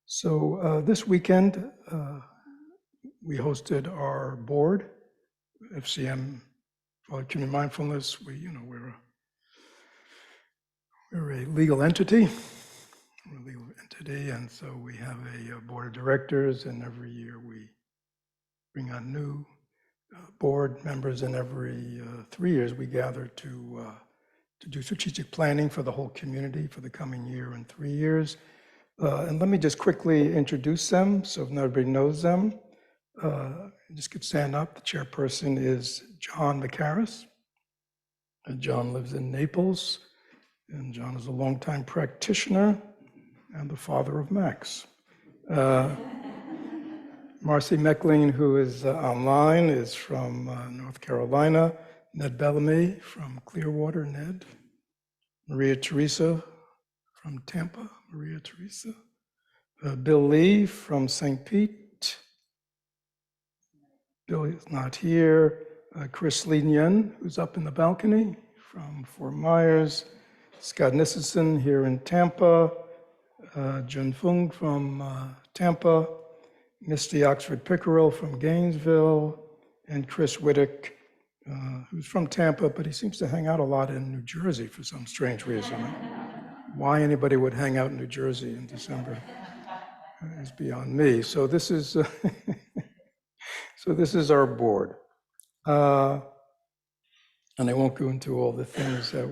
So this weekend, we hosted our board, FCM, Florida Community of Mindfulness. We're a legal entity. And so we have a board of directors, and every year we bring on new board members, and every 3 years we gather to do strategic planning for the whole community for the coming year and 3 years. And let me just quickly introduce them so if not everybody knows them. Just could stand up. The chairperson is John McCarris. And John lives in Naples. And John is a longtime practitioner and the father of Max. Marcy Meckling, who is online, is from North Carolina. Ned Bellamy from Clearwater, Ned. Maria Teresa from Tampa, Maria Teresa. Bill Lee from St. Pete. Bill is not here. Chris Linyan, who's up in the balcony from Fort Myers. Scott Nissenson here in Tampa. Jun Fung from Tampa. Misty Oxford Pickerel from Gainesville. And Chris Whittick, who's from Tampa, but he seems to hang out a lot in New Jersey for some strange reason. Why anybody would hang out in New Jersey in December is beyond me. So this is our board, and I won't go into all the things that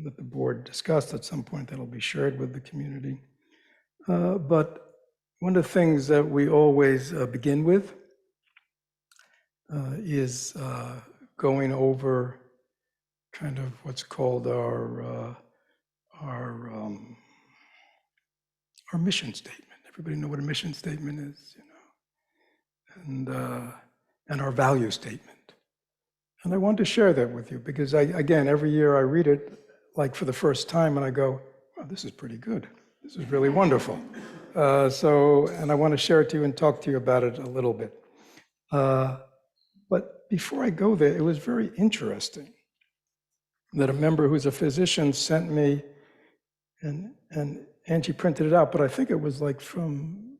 that the board discussed. At some point that'll be shared with the community. But one of the things that we always begin with is going over kind of what's called our mission statement. Everybody know what a mission statement is, and our value statement. And I want to share that with you because again, every year I read it like for the first time and I go, wow, this is pretty good. This is really wonderful. And I want to share it to you and talk to you about it a little bit. But before I go there, it was very interesting that a member who's a physician sent me, and Angie printed it out, but I think it was like from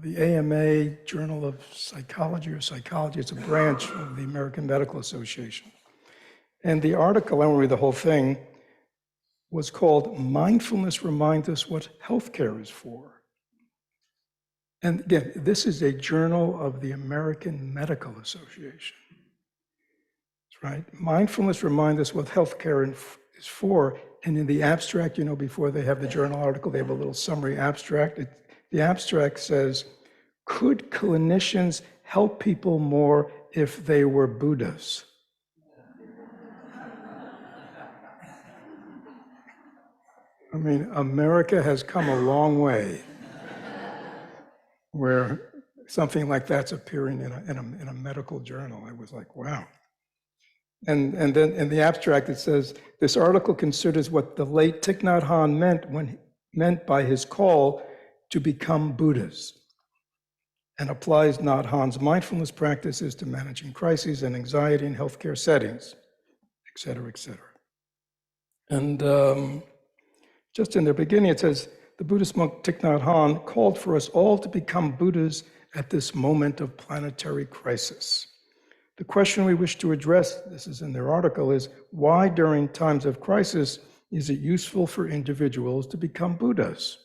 the AMA Journal of Psychology or Psychology. It's a branch of the American Medical Association. And the article, I won't read the whole thing, was called Mindfulness Reminds Us What Healthcare is For. And again, this is a journal of the American Medical Association. That's right. Mindfulness reminds us what healthcare is for. And in the abstract, before they have the journal article, they have a little summary abstract. The abstract says, could clinicians help people more if they were Buddhas? I mean, America has come a long way where something like that's appearing in a medical journal. I was like, wow. And then in the abstract it says, this article considers what the late Thich Nhat Hanh meant by his call to become Buddhas, and applies Nhat Hanh's mindfulness practices to managing crises and anxiety in healthcare settings, et cetera, et cetera. And just in the beginning it says, the Buddhist monk Thich Nhat Hanh called for us all to become Buddhas at this moment of planetary crisis. The question we wish to address, this is in their article, is why during times of crisis is it useful for individuals to become Buddhas?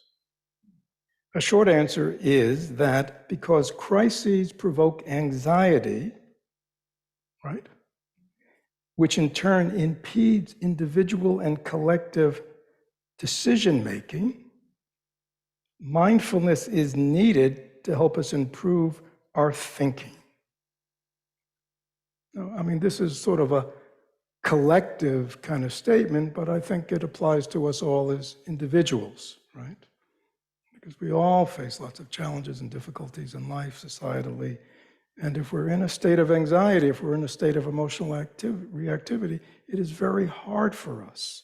A short answer is that because crises provoke anxiety, right, which in turn impedes individual and collective decision-making, mindfulness is needed to help us improve our thinking. Now, I mean, this is sort of a collective kind of statement, but I think it applies to us all as individuals, right? Because we all face lots of challenges and difficulties in life, societally. And if we're in a state of anxiety, if we're in a state of emotional reactivity, it is very hard for us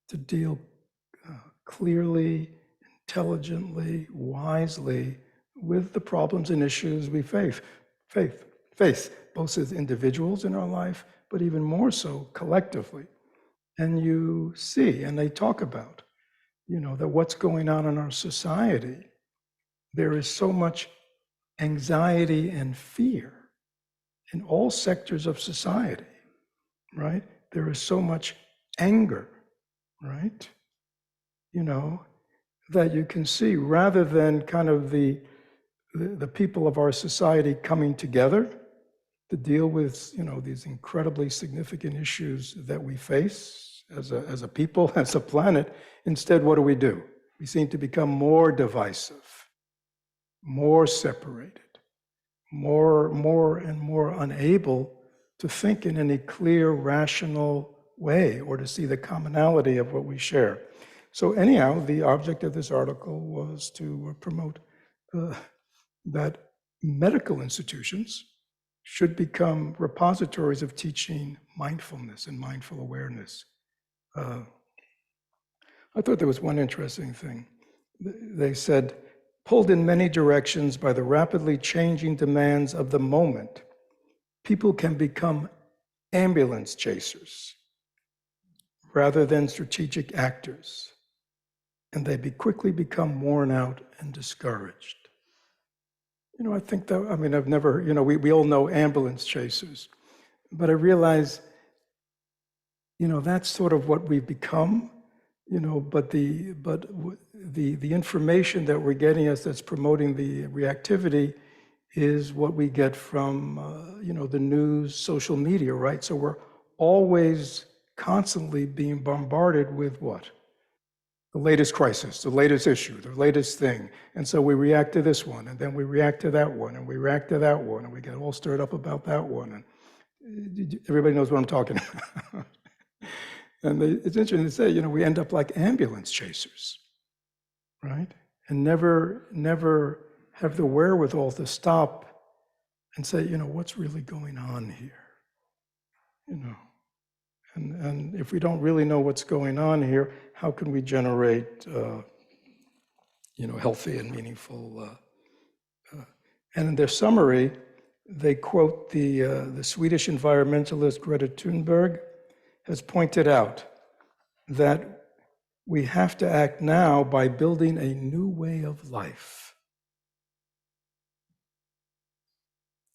to deal clearly, intelligently, wisely with the problems and issues we face, both as individuals in our life, but even more so collectively. And you see, and they talk about, that what's going on in our society, there is so much anxiety and fear in all sectors of society, right? There is so much anger, right? That you can see, rather than kind of the people of our society coming together to deal with, these incredibly significant issues that we face as a people, as a planet. Instead, what do? We seem to become more divisive, more separated, more and more unable to think in any clear, rational way or to see the commonality of what we share. So anyhow, the object of this article was to promote that medical institutions should become repositories of teaching mindfulness and mindful awareness. I thought there was one interesting thing. They said, pulled in many directions by the rapidly changing demands of the moment, people can become ambulance chasers rather than strategic actors, and they quickly become worn out and discouraged. I think that, I've never, we all know ambulance chasers, but I realize, that's sort of what we've become, but the information that we're getting that's promoting the reactivity is what we get from, the news, social media, right? So we're always constantly being bombarded with what? The latest crisis, the latest issue, the latest thing. And so we react to this one, and then we react to that one, and we react to that one, and we get all stirred up about that one. And everybody knows what I'm talking about. And it's interesting to say, we end up like ambulance chasers, right? And never have the wherewithal to stop and say, what's really going on here? And if we don't really know what's going on here, how can we generate, healthy and meaningful? And in their summary, they quote the Swedish environmentalist Greta Thunberg has pointed out that we have to act now by building a new way of life.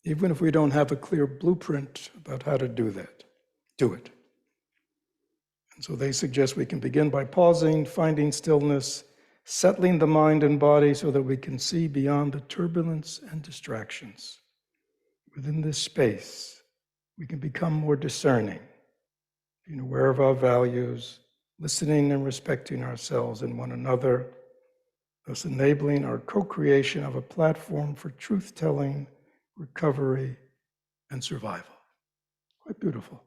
Even if we don't have a clear blueprint about how to do that, do it. And so they suggest we can begin by pausing, finding stillness, settling the mind and body so that we can see beyond the turbulence and distractions. Within this space, we can become more discerning, being aware of our values, listening and respecting ourselves and one another, thus enabling our co-creation of a platform for truth-telling, recovery, and survival. Quite beautiful.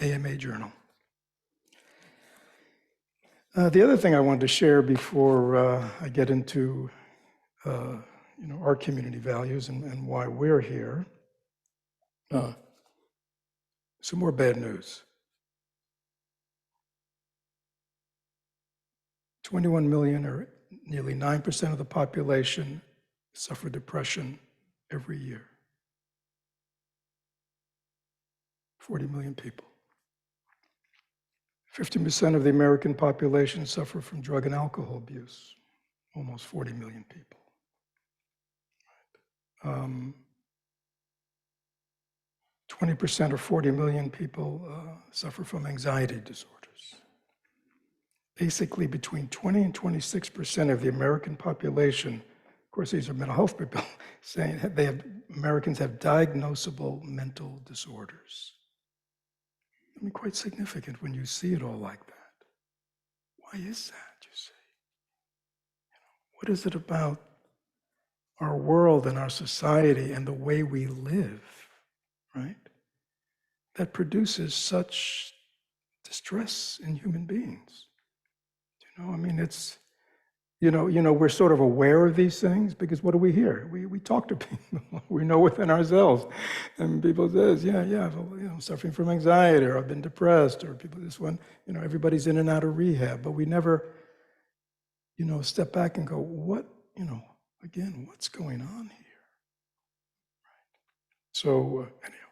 AMA Journal. The other thing I wanted to share before I get into our community values and why we're here, some more bad news. 21 million, or nearly 9% of the population, suffer depression every year. 40 million people. 50% of the American population suffer from drug and alcohol abuse, almost 40 million people. 20% or 40 million people suffer from anxiety disorders. Basically, between 20 and 26% of the American population, of course, these are mental health people, saying Americans have diagnosable mental disorders. Quite significant when you see it all like that. Why is that, you see? What is it about our world and our society and the way we live, right, that produces such distress in human beings? It's, we're sort of aware of these things because what do we hear? We talk to people. We know within ourselves. And people says, I'm suffering from anxiety, or I've been depressed, or people, this one, everybody's in and out of rehab. But we never, step back and go, what, again, what's going on here? Right. So, anyhow.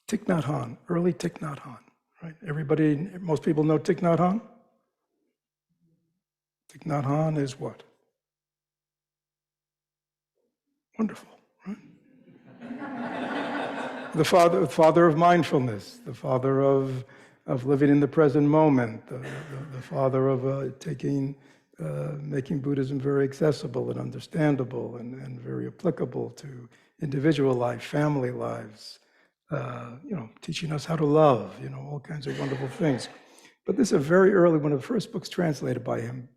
Thich Nhat Hanh, early Thich Nhat Hanh, right? Everybody, most people know Thich Nhat Hanh? Thich Nhat Hanh is what? Wonderful, right? The father of mindfulness, the father of living in the present moment, the father of making Buddhism very accessible and understandable and very applicable to individual life, family lives, teaching us how to love, all kinds of wonderful things. But this is a very early, one of the first books translated by him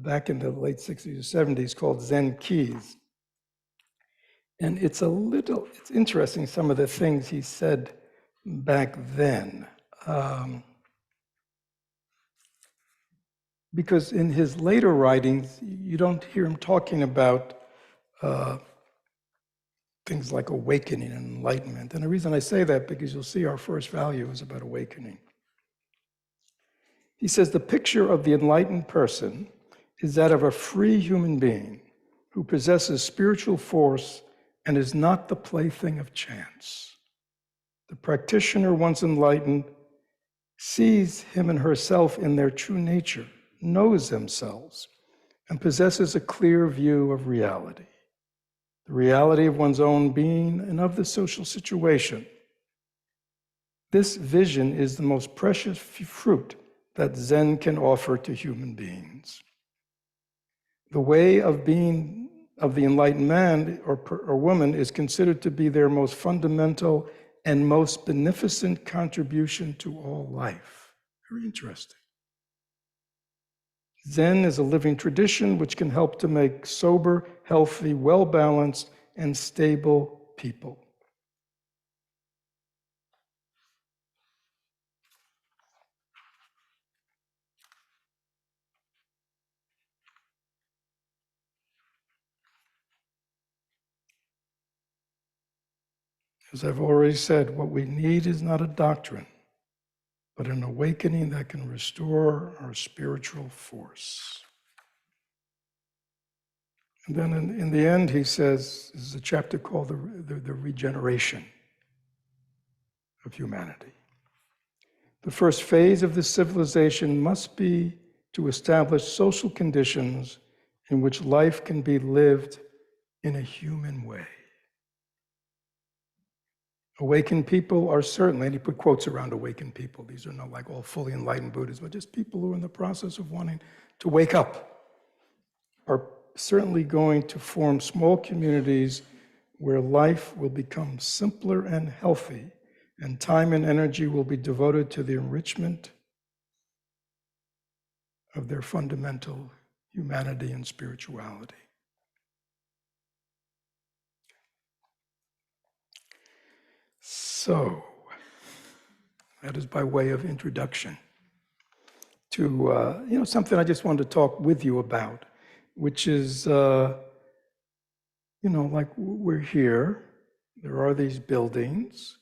back in the late 60s or 70s, called Zen Keys. And it's interesting, some of the things he said back then. Because in his later writings, you don't hear him talking about things like awakening and enlightenment. And the reason I say that, because you'll see our first value is about awakening. He says the picture of the enlightened person is that of a free human being who possesses spiritual force and is not the plaything of chance. The practitioner, once enlightened, sees him and herself in their true nature, knows themselves, and possesses a clear view of reality, the reality of one's own being and of the social situation. This vision is the most precious fruit that Zen can offer to human beings. The way of being of the enlightened man or woman is considered to be their most fundamental and most beneficent contribution to all life. Very interesting. Zen is a living tradition which can help to make sober, healthy, well-balanced, and stable people. As I've already said, what we need is not a doctrine, but an awakening that can restore our spiritual force. And then in the end, he says, this is a chapter called the regeneration of humanity. The first phase of this civilization must be to establish social conditions in which life can be lived in a human way. Awakened people are certainly, and he put quotes around awakened people. These are not like all fully enlightened Buddhists, but just people who are in the process of wanting to wake up, are certainly going to form small communities where life will become simpler and healthy, and time and energy will be devoted to the enrichment of their fundamental humanity and spirituality. So, that is by way of introduction to something I just wanted to talk with you about, which is, like we're here, there are these buildings,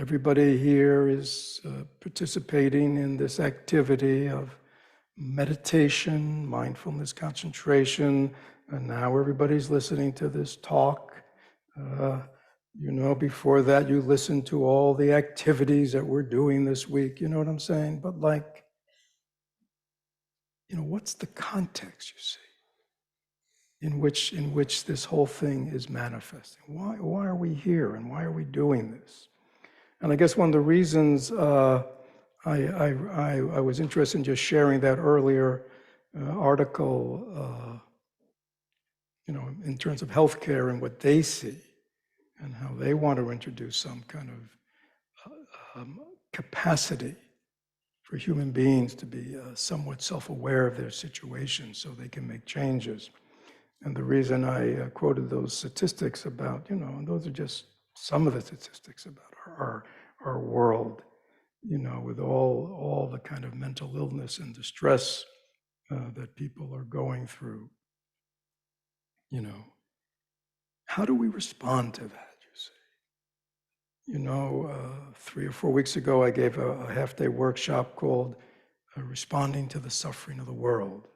everybody here is participating in this activity of meditation, mindfulness, concentration, and now everybody's listening to this talk. Before that, you listened to all the activities that we're doing this week, you know what I'm saying? But what's the context, you see, in which this whole thing is manifesting? Why are we here, and why are we doing this? And I guess one of the reasons I was interested in just sharing that earlier article, in terms of healthcare and what they see, and how they want to introduce some kind of capacity for human beings to be somewhat self-aware of their situation so they can make changes. And the reason I quoted those statistics about, and those are just some of the statistics about our world, with all the kind of mental illness and distress that people are going through, how do we respond to that? 3 or 4 weeks ago, I gave a half-day workshop called Responding to the Suffering of the World.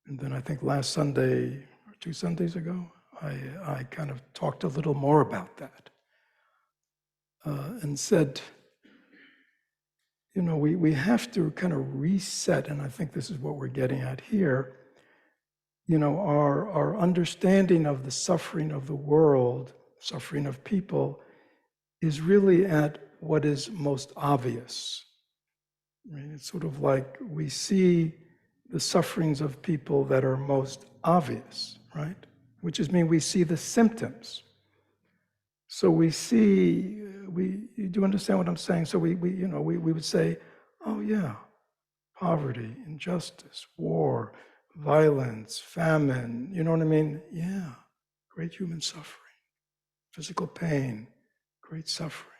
And then I think last Sunday, or 2 Sundays ago, I kind of talked a little more about that and said, we have to kind of reset, and I think this is what we're getting at here, our understanding of the suffering of the world, suffering of people, is really at what is most obvious. Right? It's sort of like we see the sufferings of people that are most obvious, right? Which is mean we see the symptoms. So we see, you do understand what I'm saying? So we would say, oh yeah, poverty, injustice, war, violence, famine, you know what I mean? Yeah, great human suffering, physical pain, great suffering.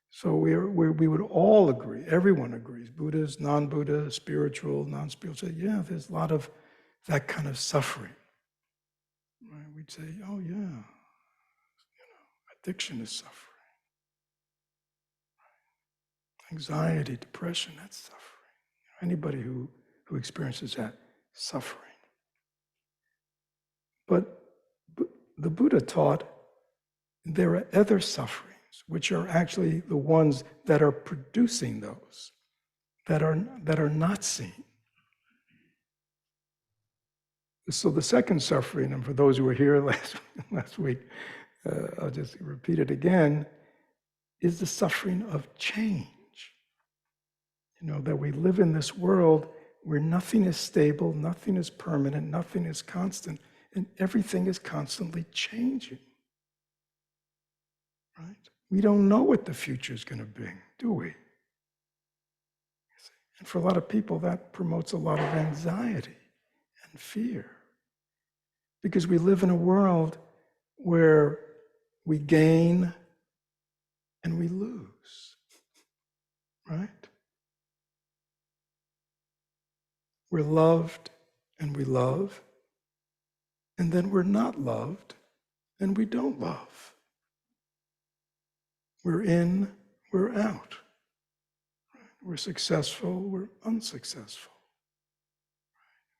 So we would all agree, everyone agrees, Buddhists, non-Buddha, spiritual, non-spiritual, say, yeah, there's a lot of that kind of suffering. Right? We'd say, oh yeah, addiction is suffering. Anxiety, depression, that's suffering. Anybody who experiences that, suffering. But the Buddha taught there are other sufferings, which are actually the ones that are producing those, that are not seen. So the second suffering, and for those who were here last week, I'll just repeat it again, is the suffering of change. That we live in this world where nothing is stable, nothing is permanent, nothing is constant, and everything is constantly changing. Right? We don't know what the future is going to bring, do we? And for a lot of people, that promotes a lot of anxiety and fear. Because we live in a world where we gain and we lose, right? We're loved and we love, and then we're not loved and we don't love. We're in, we're out. We're successful, we're unsuccessful.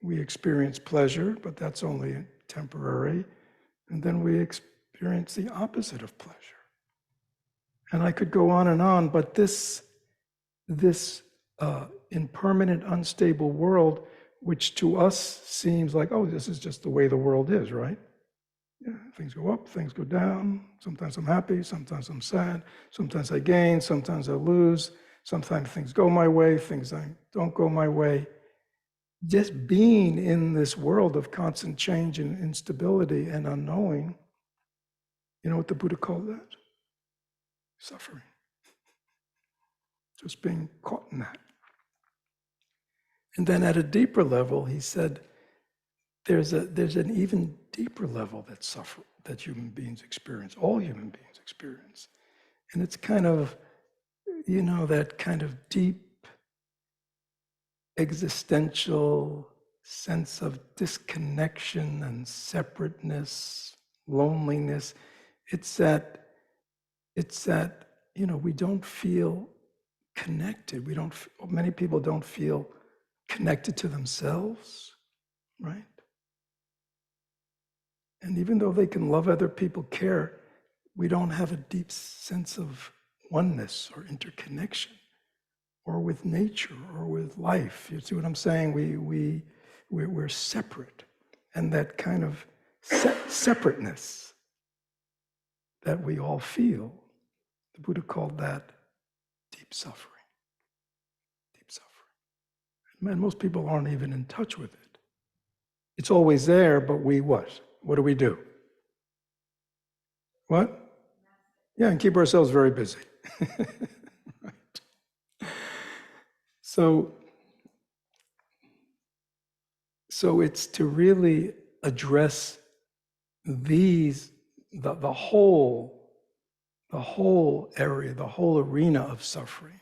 We experience pleasure, but that's only temporary. And then we experience the opposite of pleasure. And I could go on, but this impermanent, unstable world, which to us seems like, oh, this is just the way the world is, right? Yeah, things go up, things go down. Sometimes I'm happy, sometimes I'm sad. Sometimes I gain, sometimes I lose. Sometimes things go my way, things don't go my way. Just being in this world of constant change and instability and unknowing, you know what the Buddha called that? Suffering. Just being caught in that. And then at a deeper level, he said, there's an even deeper level that human beings experience, all human beings experience. And it's kind of, that kind of deep existential sense of disconnection and separateness, loneliness. It's that we don't feel connected. Many people don't feel connected to themselves, right? And even though they can love other people, care, we don't have a deep sense of oneness or interconnection, or with nature, or with life. You see what I'm saying? We're separate. And that kind of separateness that we all feel, the Buddha called that deep suffering. Deep suffering. And most people aren't even in touch with it. It's always there, but we what? What do? What? Yeah, and keep ourselves very busy. Right. So it's to really address the whole area, the whole arena of suffering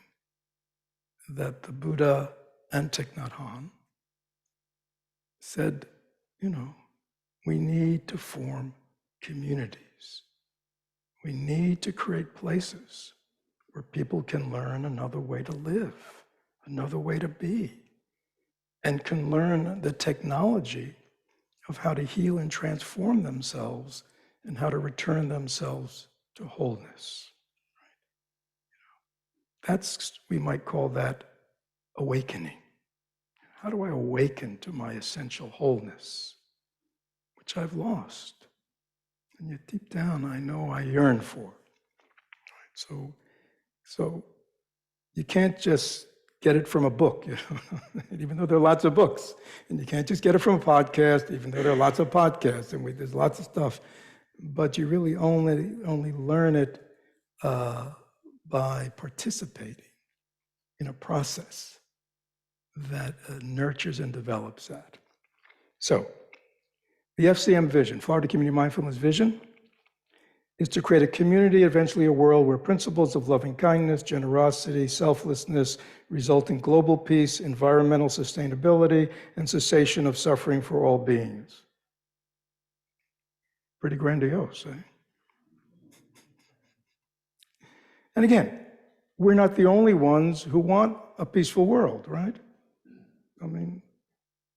that the Buddha and Thich Nhat Hanh said, we need to form communities. We need to create places where people can learn another way to live, another way to be, and can learn the technology of how to heal and transform themselves and how to return themselves to wholeness. we might call that awakening. How do I awaken to my essential wholeness, which I've lost? And yet deep down, I know I yearn for. So you can't just get it from a book, even though there are lots of books. And you can't just get it from a podcast, even though there are lots of podcasts, and there's lots of stuff. But you really only learn it by participating in a process that nurtures and develops that. So, the FCM vision, Florida Community Mindfulness vision, is to create a community, eventually a world where principles of loving kindness, generosity, selflessness result in global peace, environmental sustainability, and cessation of suffering for all beings. Pretty grandiose, eh? And again, we're not the only ones who want a peaceful world, right? I mean,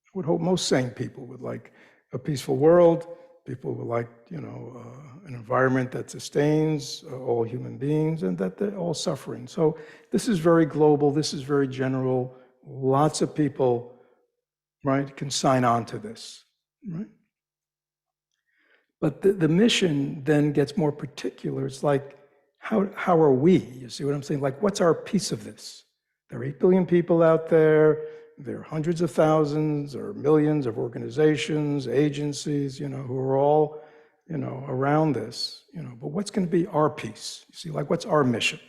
I would hope most sane people would like a peaceful world. People would like, an environment that sustains all human beings and that they're all suffering. So this is very global. This is very general. Lots of people, right, can sign on to this, right? But the mission then gets more particular. It's like, how are we? You see what I'm saying? Like, what's our piece of this? There are 8 billion people out there. There are hundreds of thousands or millions of organizations, agencies, who are all, around this, but what's going to be our piece? You see, like, what's our mission?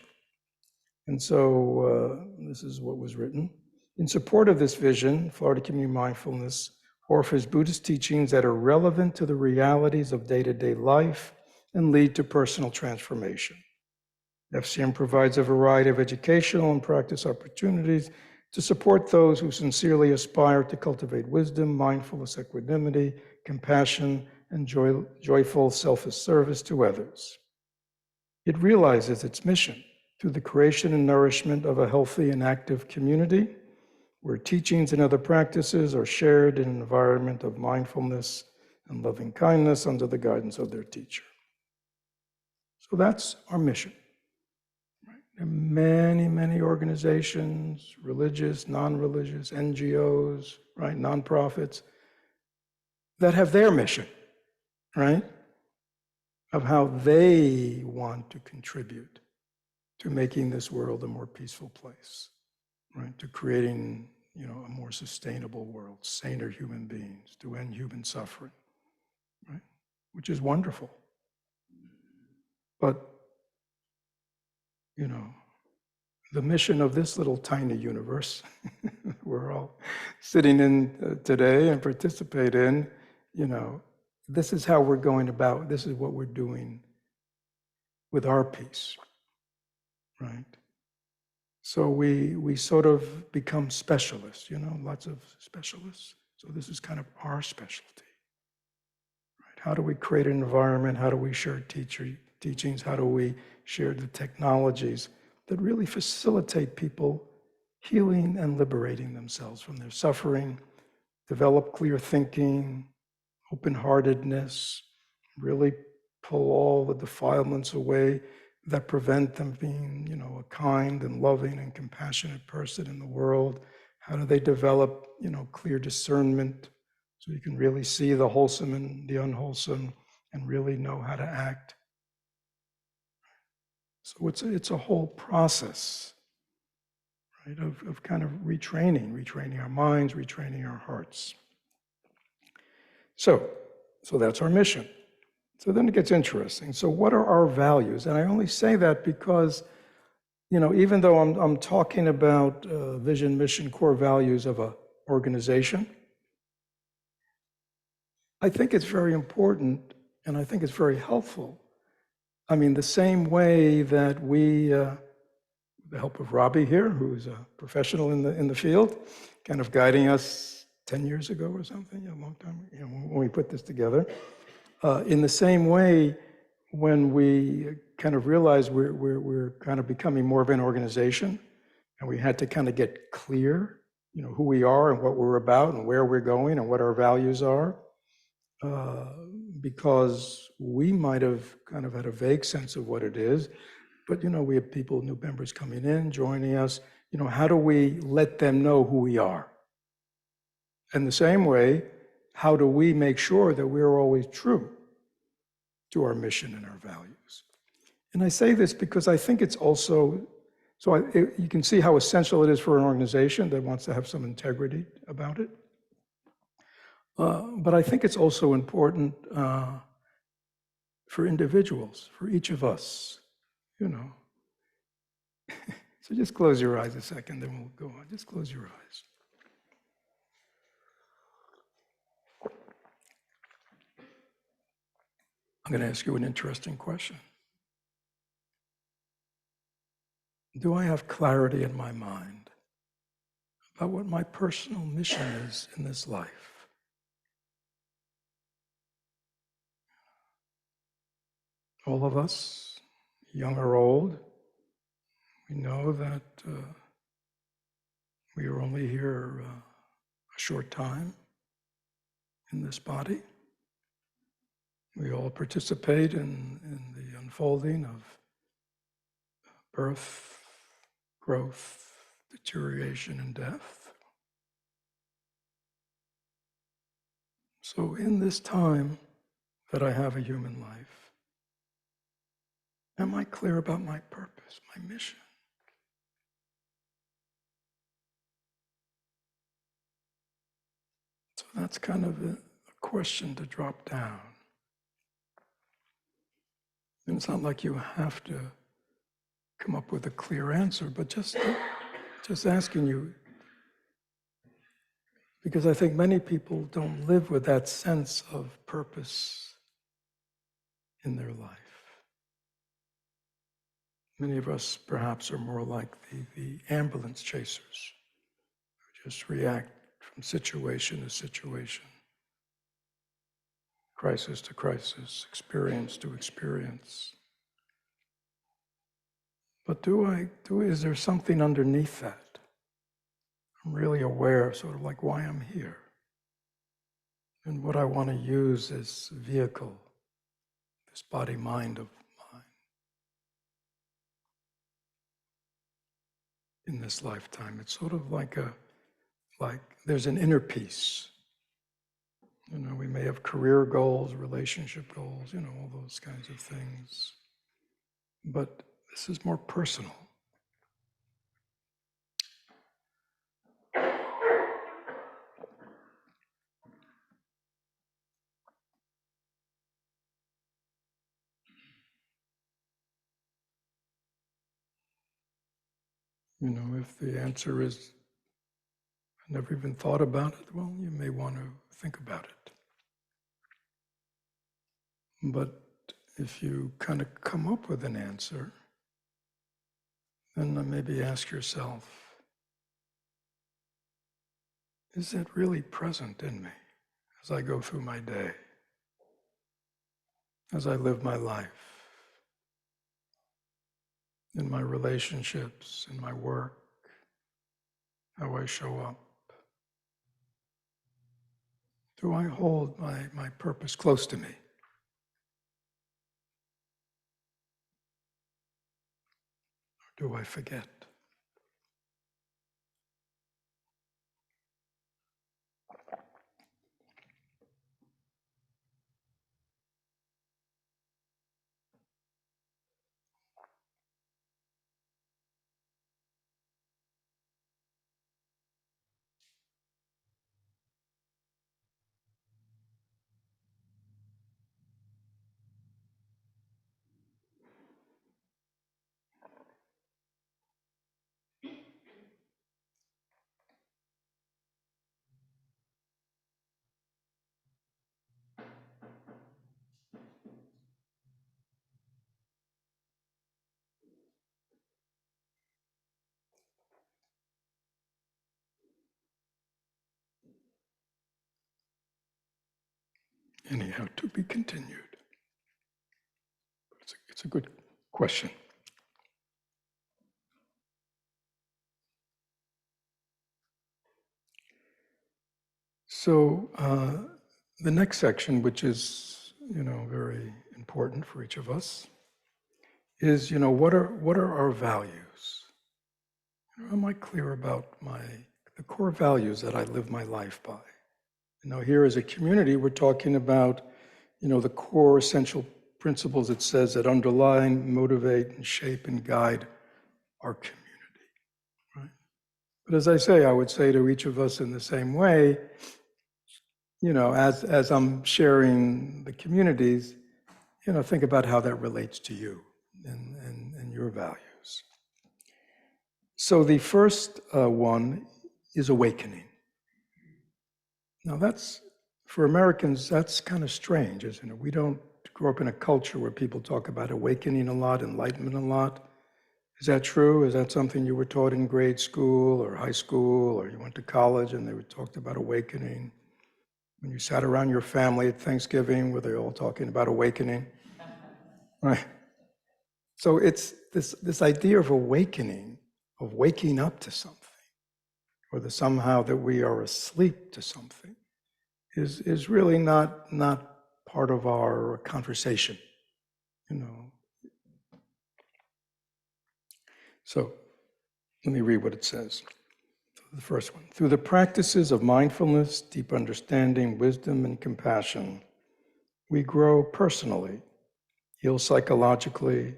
And so this is what was written. In support of this vision, Florida Community Mindfulness offers Buddhist teachings that are relevant to the realities of day-to-day life and lead to personal transformation. FCM provides a variety of educational and practice opportunities to support those who sincerely aspire to cultivate wisdom, mindfulness, equanimity, compassion, and joyful selfless service to others. It realizes its mission through the creation and nourishment of a healthy and active community where teachings and other practices are shared in an environment of mindfulness and loving kindness under the guidance of their teacher. So that's our mission. There are many, many organizations, religious, non-religious, NGOs, right, nonprofits, that have their mission, right, of how they want to contribute to making this world a more peaceful place, right, to creating, a more sustainable world, saner human beings, to end human suffering, right, which is wonderful. But, the mission of this little tiny universe we're all sitting in today and participate in, this is how we're going about, this is what we're doing with our piece, right? So we sort of become specialists, lots of specialists. So this is kind of our specialty, right? How do we create an environment? How do we share teachings? How do we share the technologies that really facilitate people healing and liberating themselves from their suffering, develop clear thinking, open-heartedness, really pull all the defilements away that prevent them being, a kind and loving and compassionate person in the world? How do they develop, clear discernment so you can really see the wholesome and the unwholesome and really know how to act? So it's a whole process, right, of kind of retraining our minds, retraining our hearts. So that's our mission. So then it gets interesting. So what are our values? And I only say that because, even though I'm talking about vision, mission, core values of an organization, I think it's very important and I think it's very helpful. I mean, the same way that we, with the help of Robbie here, who's a professional in the field, kind of guiding us 10 years ago or something, a long time, when we put this together. In the same way, when we kind of realized we're kind of becoming more of an organization, and we had to kind of get clear, who we are and what we're about and where we're going and what our values are, because we might have kind of had a vague sense of what it is, But, we have people, new members coming in, joining us. How do we let them know who we are? In the same way, how do we make sure that we're always true to our mission and our values? And I say this because I think it's also, you can see how essential it is for an organization that wants to have some integrity about it. But I think it's also important for individuals, for each of us, So just close your eyes a second, then we'll go on. Just close your eyes. I'm going to ask you an interesting question. Do I have clarity in my mind about what my personal mission is in this life? All of us, young or old, we know that we are only here a short time in this body. We all participate in the unfolding of birth, growth, deterioration, and death. So in this time that I have a human life, am I clear about my purpose, my mission? So that's kind of a question to drop down. And it's not like you have to come up with a clear answer, but just asking you, because I think many people don't live with that sense of purpose in their life. Many of us perhaps are more like the ambulance chasers who just react from situation to situation, crisis to crisis, experience to experience. But is there something underneath that? I'm really aware of sort of like why I'm here and what I want to use as vehicle, this body-mind of mine in this lifetime. It's sort of like there's an inner peace. We may have career goals, relationship goals, all those kinds of things. But this is more personal. If the answer is, I never even thought about it, well, you may want to think about it. But if you kind of come up with an answer, then maybe ask yourself, is it really present in me as I go through my day, as I live my life, in my relationships, in my work, how I show up? Do I hold my purpose close to me? Or do I forget? Anyhow, to be continued. It's a good question. So the next section, which is very important for each of us, is, what are our values? Am I clear about the core values that I live my life by? Here as a community, we're talking about, the core essential principles it says that underline, motivate, and shape and guide our community, right? But as I say, I would say to each of us in the same way, as I'm sharing the communities, think about how that relates to you and your values. So the first one is awakening. Now for Americans, that's kind of strange, isn't it? We don't grow up in a culture where people talk about awakening a lot, enlightenment a lot. Is that true? Is that something you were taught in grade school or high school, or you went to college and they talked about awakening? When you sat around your family at Thanksgiving, were they all talking about awakening? Right. So it's this idea of awakening, of waking up to something, or somehow that we are asleep to something, is really not part of our conversation, So let me read what it says. The first one: through the practices of mindfulness, deep understanding, wisdom, and compassion, we grow personally, heal psychologically,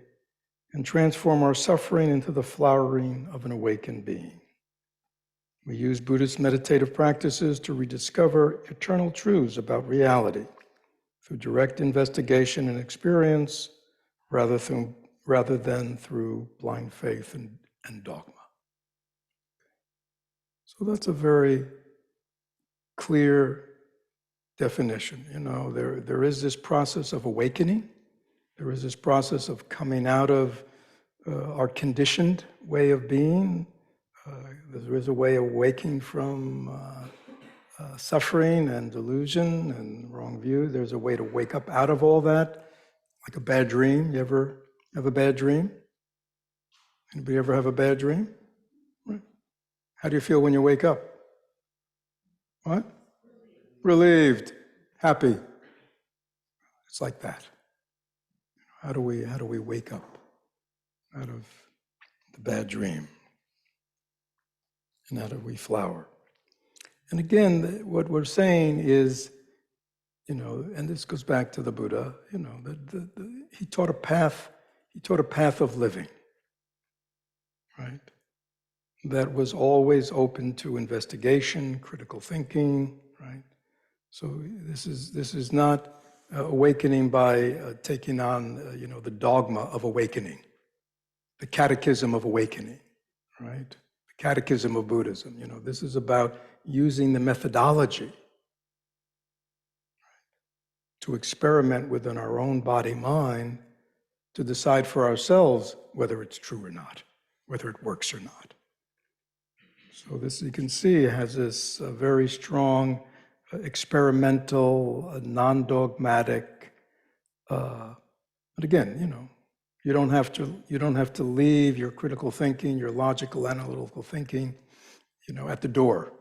and transform our suffering into the flowering of an awakened being. We use Buddhist meditative practices to rediscover eternal truths about reality through direct investigation and experience rather than through blind faith and dogma. So that's a very clear definition. There is this process of awakening. There is this process of coming out of our conditioned way of being. There is a way of waking from suffering and delusion and wrong view. There's a way to wake up out of all that, like a bad dream. You ever have a bad dream? Anybody ever have a bad dream? Right. How do you feel when you wake up? What? Relieved, happy. It's like that. How do we wake up out of the bad dream? And how do we flower? And again, what we're saying is, and this goes back to the Buddha, he taught a path of living, right? That was always open to investigation, critical thinking, right? So this is not awakening by taking on, the dogma of awakening, the catechism of awakening, right? The catechism of Buddhism. This is about using the methodology to experiment within our own body-mind to decide for ourselves whether it's true or not, whether it works or not. So this, you can see, has this very strong experimental, non-dogmatic, but again, you don't have to leave your critical thinking, your logical, analytical thinking, at the door,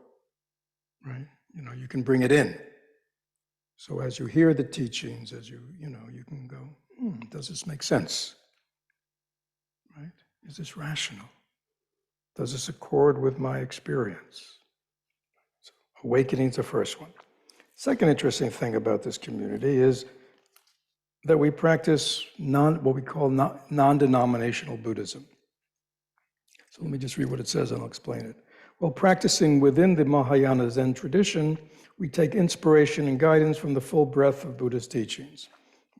right? You can bring it in. So as you hear the teachings, as you can go, does this make sense? Right? Is this rational? Does this accord with my experience? So awakening is the first one. Second interesting thing about this community is that we practice what we call non-denominational Buddhism. So let me just read what it says and I'll explain it. While practicing within the Mahayana Zen tradition, we take inspiration and guidance from the full breadth of Buddha's teachings.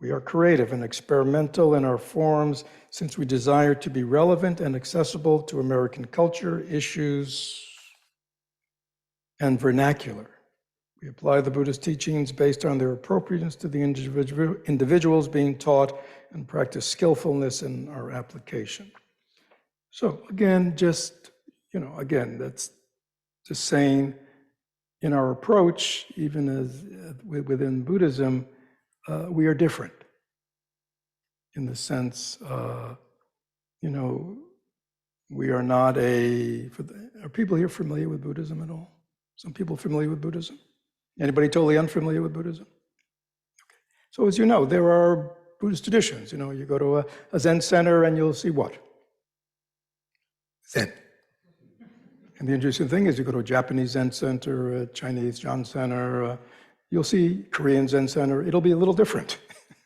We are creative and experimental in our forms since we desire to be relevant and accessible to American culture, issues, and vernacular. We apply the Buddha's teachings based on their appropriateness to the individuals being taught and practice skillfulness in our application. So again, that's just saying in our approach, even as within Buddhism, we are different in the sense, we are not are people here familiar with Buddhism at all? Some people familiar with Buddhism? Anybody totally unfamiliar with Buddhism? Okay. So as you know, there are Buddhist traditions. You go to a Zen center and you'll see what? Zen. And the interesting thing is you go to a Japanese Zen center, a Chinese Zen center, you'll see Korean Zen center. It'll be a little different.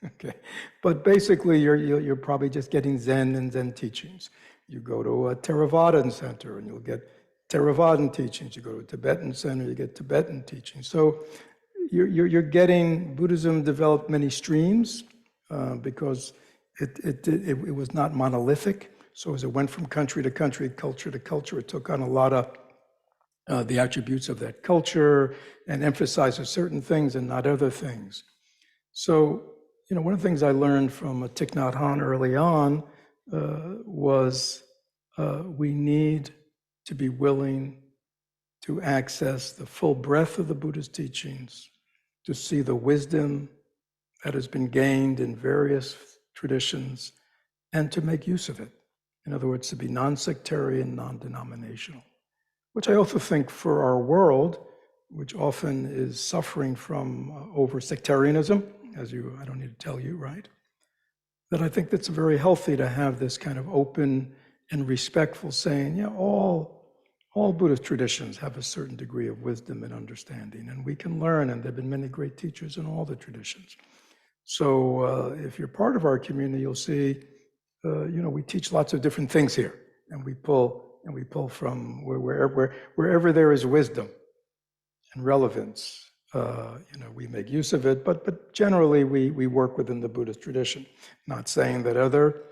Okay, but basically you're probably just getting Zen and Zen teachings. You go to a Theravadan center and you'll get Theravadan teachings. You go to a Tibetan center, you get Tibetan teachings. So you're getting, Buddhism developed many streams because it was not monolithic. So as it went from country to country, culture to culture, it took on a lot of the attributes of that culture and emphasizes certain things and not other things. So, one of the things I learned from Thich Nhat Hanh early on was we need to be willing to access the full breadth of the Buddha's teachings, to see the wisdom that has been gained in various traditions, and to make use of it. In other words, to be non-sectarian, non-denominational, which I also think for our world, which often is suffering from over-sectarianism, I don't need to tell you, right? That I think that's very healthy to have this kind of open and respectful saying, all Buddhist traditions have a certain degree of wisdom and understanding, and we can learn, and there have been many great teachers in all the traditions. So if you're part of our community, you'll see, we teach lots of different things here, and we pull from wherever there is wisdom and relevance. We make use of it, but generally we work within the Buddhist tradition. Not saying that other,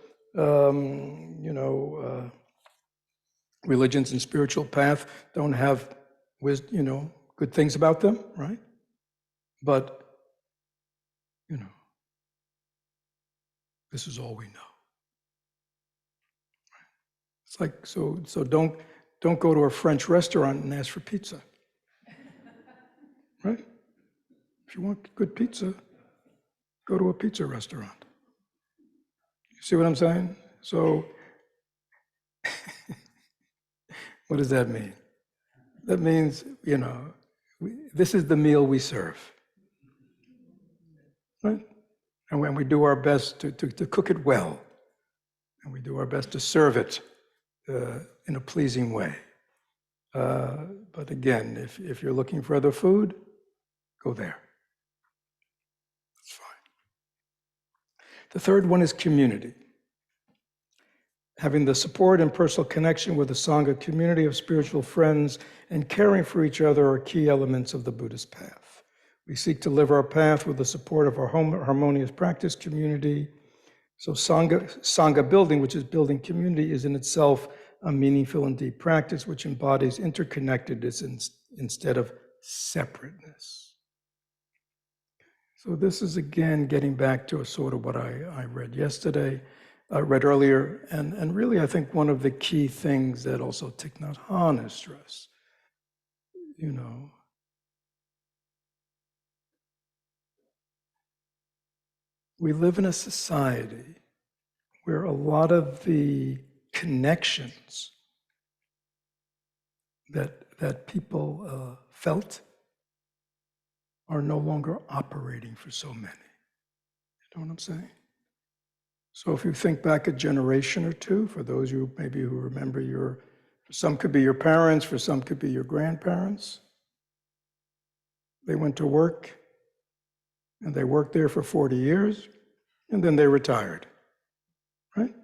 religions and spiritual path don't have, good things about them, right? But, this is all we know. It's like, so don't go to a French restaurant and ask for pizza, right? If you want good pizza, go to a pizza restaurant. You see what I'm saying? So, what does that mean? That means, this is the meal we serve, right? And when we do our best to cook it well, and we do our best to serve it in a pleasing way. But again, if you're looking for other food, go there. That's fine. The third one is community. Having the support and personal connection with the Sangha community of spiritual friends and caring for each other are key elements of the Buddhist path. We seek to live our path with the support of our harmonious practice community. So Sangha building, which is building community, is in itself a meaningful and deep practice which embodies interconnectedness instead of separateness. So this is, again, getting back to a sort of what I read earlier, and really I think one of the key things that also Thich Nhat Hanh has stressed, we live in a society where a lot of the connections that people felt are no longer operating for so many. You know what I'm saying? So if you think back a generation or two, for those of you maybe who remember for some could be your parents, for some could be your grandparents, they went to work and they worked there for 40 years and then they retired, right?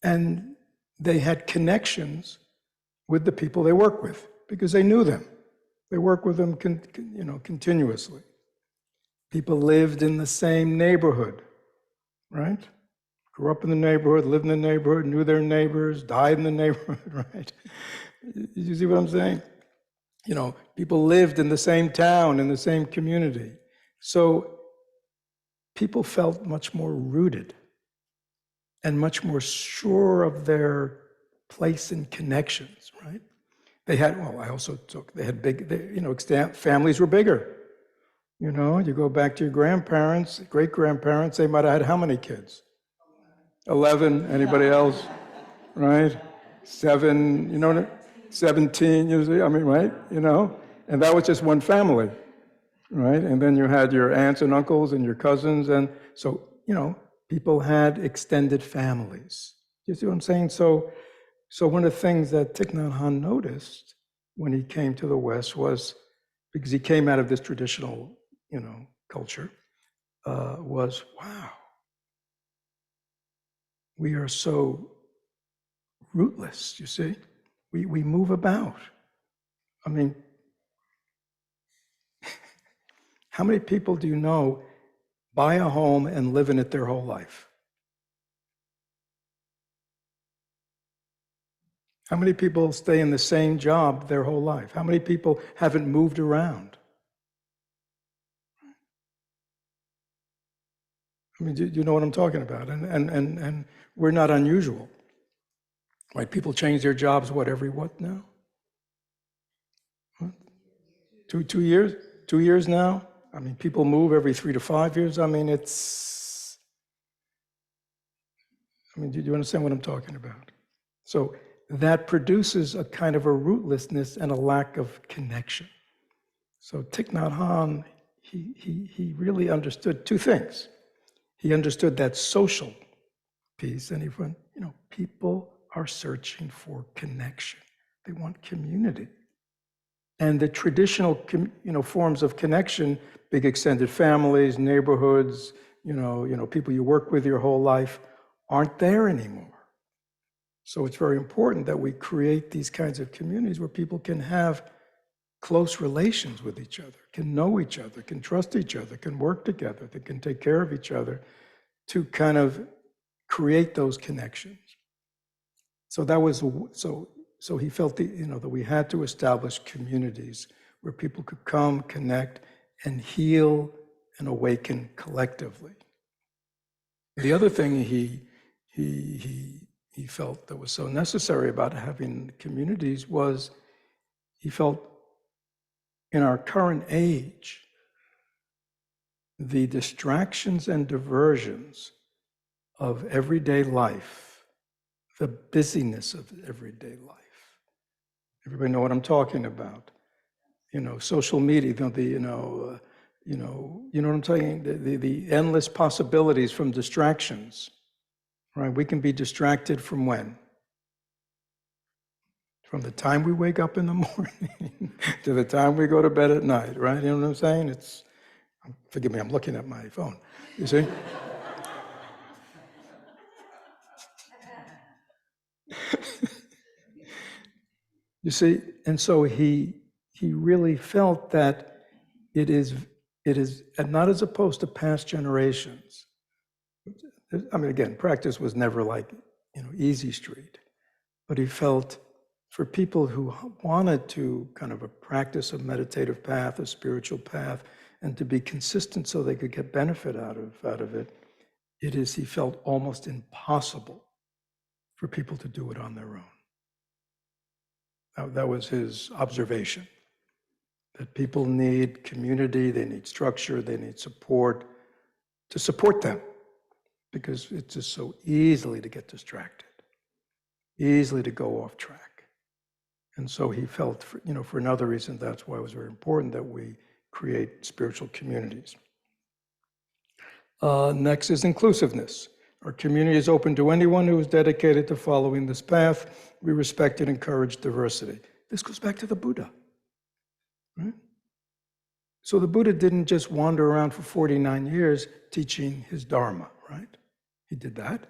And they had connections with the people they work with because they knew them. They worked with them continuously. People lived in the same neighborhood, right? Grew up in the neighborhood, lived in the neighborhood, knew their neighbors, died in the neighborhood, right? You see what I'm saying? People lived in the same town, in the same community. So people felt much more rooted and much more sure of their place and connections, right? They had, families were bigger. You go back to your grandparents, great-grandparents, they might have had how many kids? 11, anybody else? Right? 7, 17, right? And that was just one family, right? And then you had your aunts and uncles and your cousins. And so, people had extended families. You see what I'm saying? So one of the things that Thich Nhat Hanh noticed when he came to the West was, because he came out of this traditional, culture, was, wow, we are so rootless, you see? We move about. I mean, how many people do you know buy a home and live in it their whole life? How many people stay in the same job their whole life? How many people haven't moved around? I mean, do you know what I'm talking about? And we're not unusual, right? People change their jobs, every what now? What? 2 years? 2 years now? I mean, people move every 3 to 5 years. I mean, do you understand what I'm talking about? So that produces a kind of a rootlessness and a lack of connection. So Thich Nhat Hanh, he really understood two things. He understood that social piece, and he went, people are searching for connection. They want community. And the traditional, forms of connection, big extended families, neighborhoods, people you work with your whole life, aren't there anymore. So it's very important that we create these kinds of communities where people can have close relations with each other, can know each other, can trust each other, can work together, that can take care of each other, to kind of create those connections. So that was so he felt that we had to establish communities where people could come, connect, and heal and awaken collectively. The other thing he felt that was so necessary about having communities was, he felt, in our current age, the distractions and diversions of everyday life, the busyness of everyday life. Everybody know what I'm talking about. Social media, you know what I'm saying? The endless possibilities from distractions, right? We can be distracted from when? From the time we wake up in the morning to the time we go to bed at night, right? You know what I'm saying? Forgive me, I'm looking at my phone. You see? You see, and so he really felt that it is, and not as opposed to past generations. I mean, again, practice was never like, easy street, but he felt for people who wanted to kind of practice a meditative path, a spiritual path, and to be consistent so they could get benefit out of it, he felt almost impossible for people to do it on their own. That was his observation, that people need community, they need structure, they need support to support them, because it's just so easily to get distracted, easily to go off track. And so he felt, for another reason, that's why it was very important that we create spiritual communities. Next is inclusiveness. Our community is open to anyone who is dedicated to following this path. We respect and encourage diversity. This goes back to the Buddha, right? So the Buddha didn't just wander around for 49 years teaching his Dharma, right? He did that.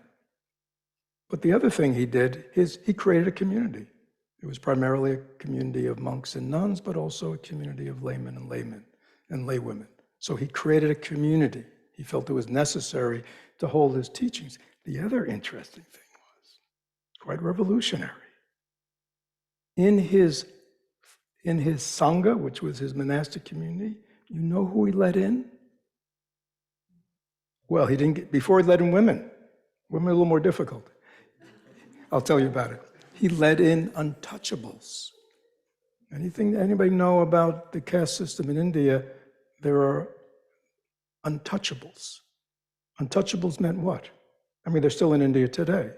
But the other thing he did is he created a community. It was primarily a community of monks and nuns, but also a community of laymen and laywomen. So he created a community. He felt it was necessary to hold his teachings. The other interesting thing was quite revolutionary. In his Sangha, which was his monastic community, you know who he let in? Well, before he let in women. Women are a little more difficult. I'll tell you about it. He let in untouchables. Anybody know about the caste system in India? There are untouchables. Untouchables meant what? I mean, they're still in India today.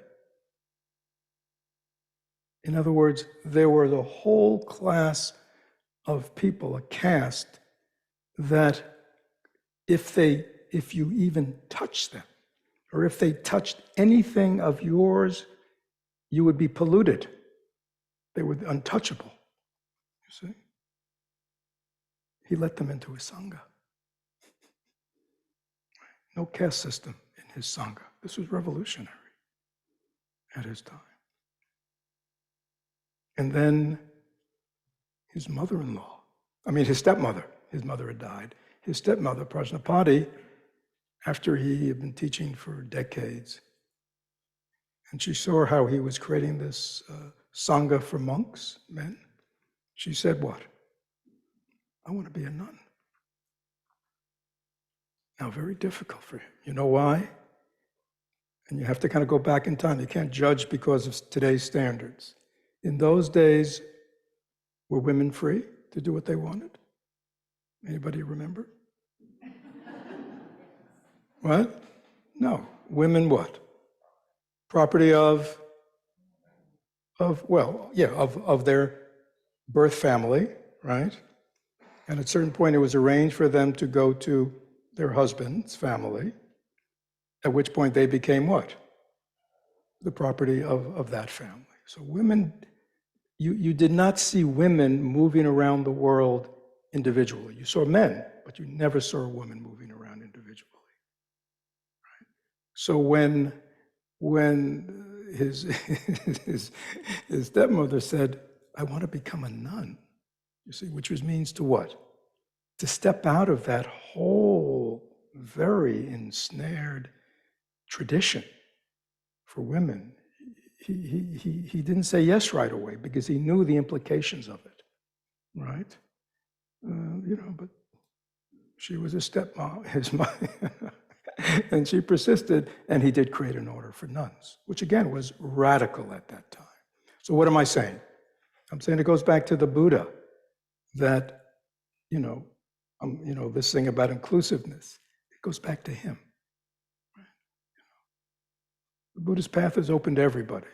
In other words, there was a whole class of people, a caste, that if you even touch them, or if they touched anything of yours, you would be polluted. They were untouchable, you see. He let them into his Sangha. No caste system in his Sangha. This was revolutionary at his time. And then his mother-in-law, his stepmother, his mother had died. His stepmother, Prajnapati, after he had been teaching for decades, and she saw how he was creating this Sangha for monks, men, she said, what? I want to be a nun. Now, very difficult for him. You know why? And you have to kind of go back in time. You can't judge because of today's standards. In those days, were women free to do what they wanted? Anybody remember? What? No. Women what? Property of their birth family, right? And at a certain point, it was arranged for them to go to their husband's family, at which point they became what? The property of that family. So women, you did not see women moving around the world individually. You saw men, but you never saw a woman moving around individually. Right? So when his stepmother said, I want to become a nun, you see, which means to what? To step out of that whole very ensnared tradition for women. He didn't say yes right away because he knew the implications of it, right? But she was his stepmom, his mother, and she persisted, and he did create an order for nuns, which again was radical at that time. So what am I saying? I'm saying it goes back to the Buddha, that, this thing about inclusiveness, it goes back to him. The Buddhist path is open to everybody.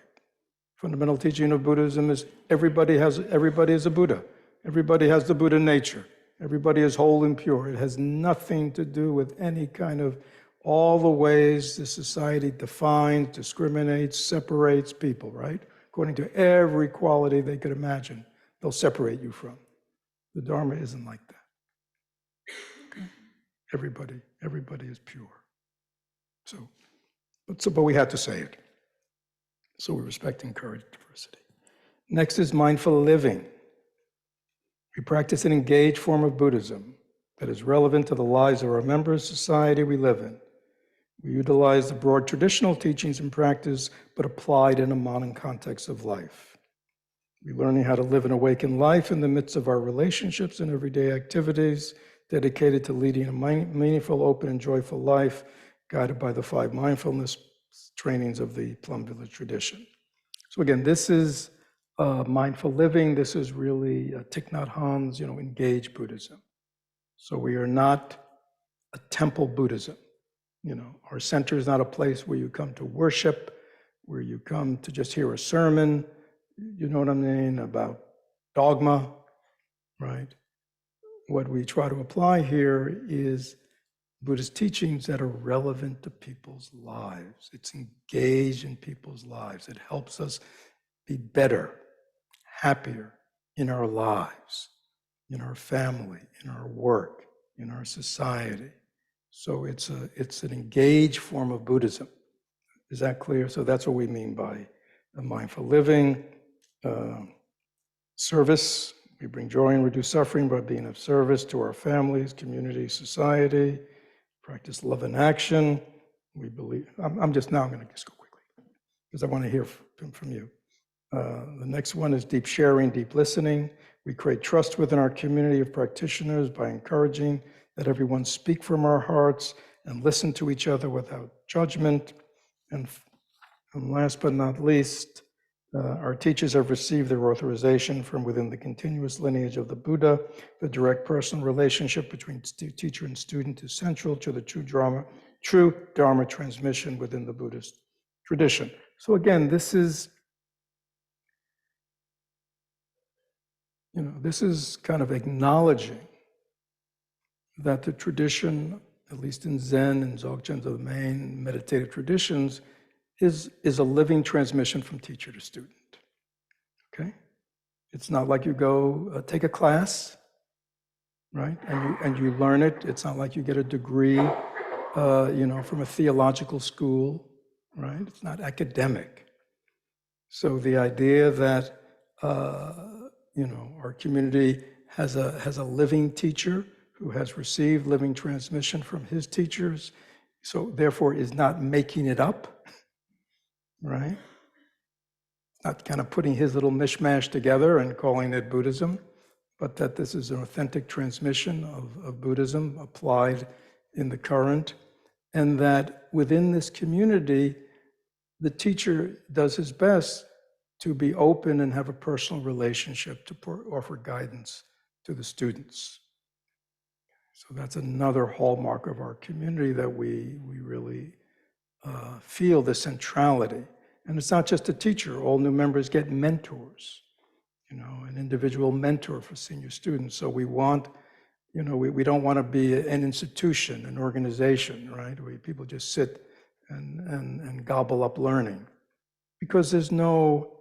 Fundamental teaching of Buddhism is everybody is a Buddha. Everybody has the Buddha nature. Everybody is whole and pure. It has nothing to do with any kind of all the ways the society defines, discriminates, separates people, right? According to every quality they could imagine, they'll separate you from. The Dharma isn't like that. Okay? Everybody is pure. But we had to say it. So we respect and encourage diversity. Next is mindful living. We practice an engaged form of Buddhism that is relevant to the lives of our members, society we live in. We utilize the broad traditional teachings and practice, but applied in a modern context of life. We're learning how to live an awakened life in the midst of our relationships and everyday activities, dedicated to leading a meaningful, open, and joyful life, guided by the 5 mindfulness trainings of the Plum Village tradition. So again, this is mindful living. This is really Thich Nhat Hanh's, engaged Buddhism. So we are not a temple Buddhism. Our center is not a place where you come to worship, where you come to just hear a sermon, you know what I mean, about dogma, right? What we try to apply here is Buddhist teachings that are relevant to people's lives. It's engaged in people's lives. It helps us be better, happier in our lives, in our family, in our work, in our society. So it's an engaged form of Buddhism. Is that clear? So that's what we mean by mindful living. Service, we bring joy and reduce suffering by being of service to our families, community, society. Practice love and action. We believe, I'm going to just go quickly because I want to hear from you. The next one is deep sharing, deep listening. We create trust within our community of practitioners by encouraging that everyone speak from our hearts and listen to each other without judgment. And last but not least, our teachers have received their authorization from within the continuous lineage of the Buddha. The direct personal relationship between teacher and student is central to the true Dharma transmission within the Buddhist tradition. So again, this is kind of acknowledging that the tradition, at least in Zen and Dzogchen, the main meditative traditions, is a living transmission from teacher to student. Okay? It's not like you go take a class, right? And you learn it. It's not like you get a degree, from a theological school, right? It's not academic. So the idea that our community has a living teacher who has received living transmission from his teachers, so therefore is not making it up, right? Not kind of putting his little mishmash together and calling it Buddhism, but that this is an authentic transmission of Buddhism applied in the current, and that within this community, the teacher does his best to be open and have a personal relationship to offer guidance to the students. So that's another hallmark of our community, that we really feel the centrality. And it's not just a teacher. All new members get mentors, an individual mentor for senior students. So we want, we don't want to be an institution, an organization, right? Where people just sit and gobble up learning. Because there's no,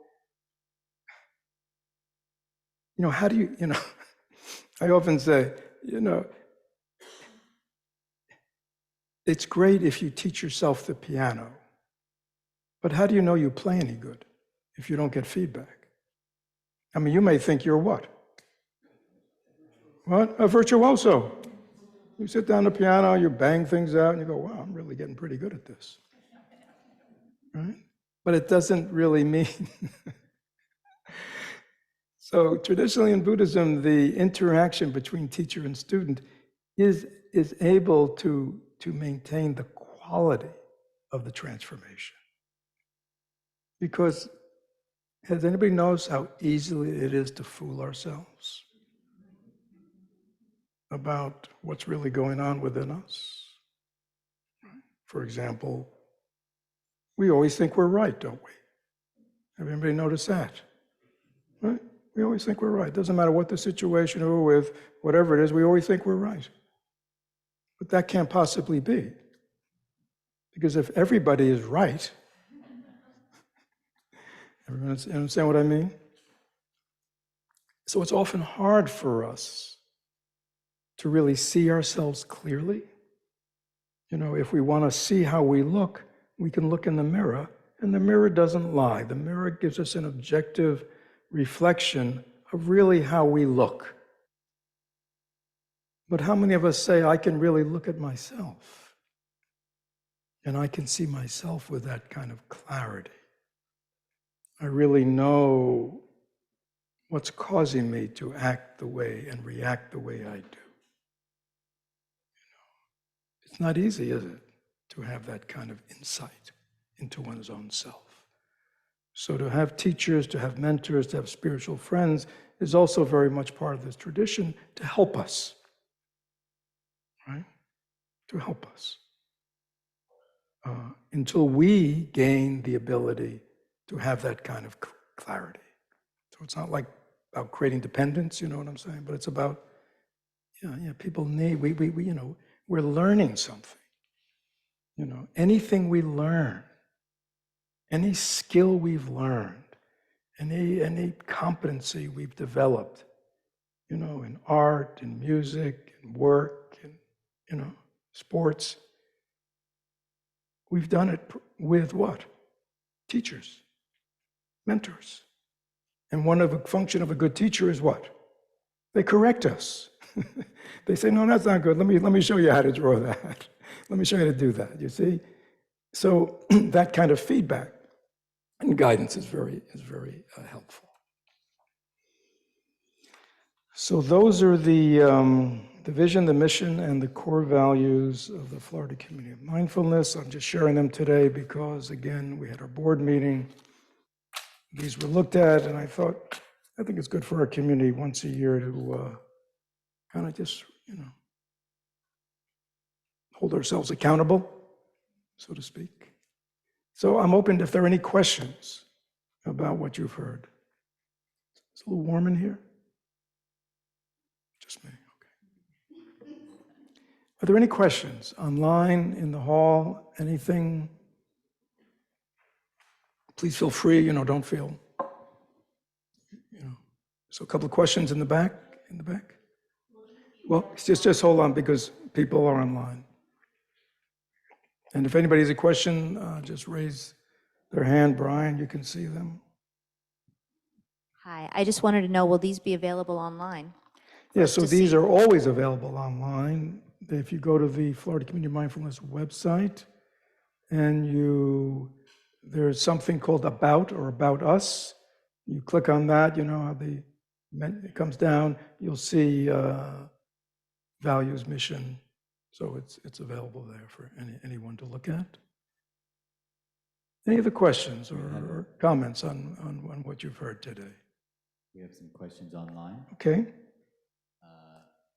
how do you, I often say, it's great if you teach yourself the piano, but how do you know you play any good if you don't get feedback? I mean, you may think you're what? What? A virtuoso. You sit down the piano, you bang things out, and you go, wow, I'm really getting pretty good at this. Right? But it doesn't really mean. So traditionally in Buddhism, the interaction between teacher and student is able to maintain the quality of the transformation. Because has anybody noticed how easily it is to fool ourselves about what's really going on within us? For example, we always think we're right, don't we? Have anybody noticed that? Right? We always think we're right. Doesn't matter what the situation we're with, whatever it is, we always think we're right. But that can't possibly be. Because if everybody is right, everyone understand what I mean? So it's often hard for us to really see ourselves clearly. If we want to see how we look, we can look in the mirror, and the mirror doesn't lie. The mirror gives us an objective reflection of really how we look. But how many of us say, I can really look at myself, and I can see myself with that kind of clarity? I really know what's causing me to act the way and react the way I do. It's not easy, is it, to have that kind of insight into one's own self. So to have teachers, to have mentors, to have spiritual friends is also very much part of this tradition to help us, right? To help us. Until we gain the ability to have that kind of clarity. So it's not like about creating dependence, you know what I'm saying? But it's about, people need, we're learning something. Anything we learn, any skill we've learned, any competency we've developed, in art, in music, in work, in, sports, we've done it with what? Teachers, mentors. And one of the function of a good teacher is what? They correct us. They say, no, that's not good. Let me show you how to draw that. Let me show you how to do that, you see? So that kind of feedback and guidance is very helpful. So those are the vision, the mission, and the core values of the Florida Community of Mindfulness. I'm just sharing them today because, again, we had our board meeting. These were looked at, and I thought, I think it's good for our community once a year to kind of just, hold ourselves accountable, so to speak. So I'm open if there are any questions about what you've heard. It's a little warm in here. Just me, okay. Are there any questions online, in the hall, anything? Please feel free, don't feel, So a couple of questions in the back, Well, just hold on because people are online. And if anybody has a question, just raise their hand. Brian, you can see them. Hi, I just wanted to know, will these be available online? Yeah, so these are always available online. If you go to the Florida Community of Mindfulness website and there's something called About or About Us. You click on that, you know how it comes down, you'll see values, mission. So it's available there for anyone to look at. Any other questions or comments on what you've heard today? We have some questions online. Okay.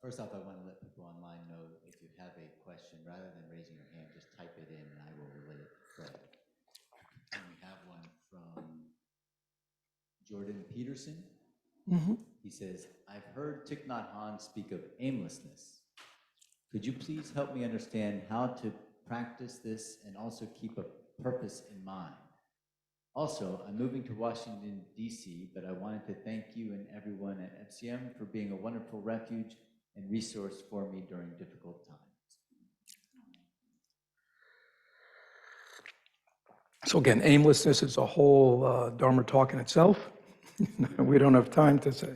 First off, I want to let people online know if you have a question, rather than raising your hand, just type it in and I will relay it to Fred. And we have one from Jordan Peterson. Mm-hmm. He says, I've heard Thich Nhat Hanh speak of aimlessness. Could you please help me understand how to practice this and also keep a purpose in mind? Also, I'm moving to Washington, D.C., but I wanted to thank you and everyone at FCM for being a wonderful refuge and resource for me during difficult times. So again, aimlessness is a whole Dharma talk in itself. We don't have time to say.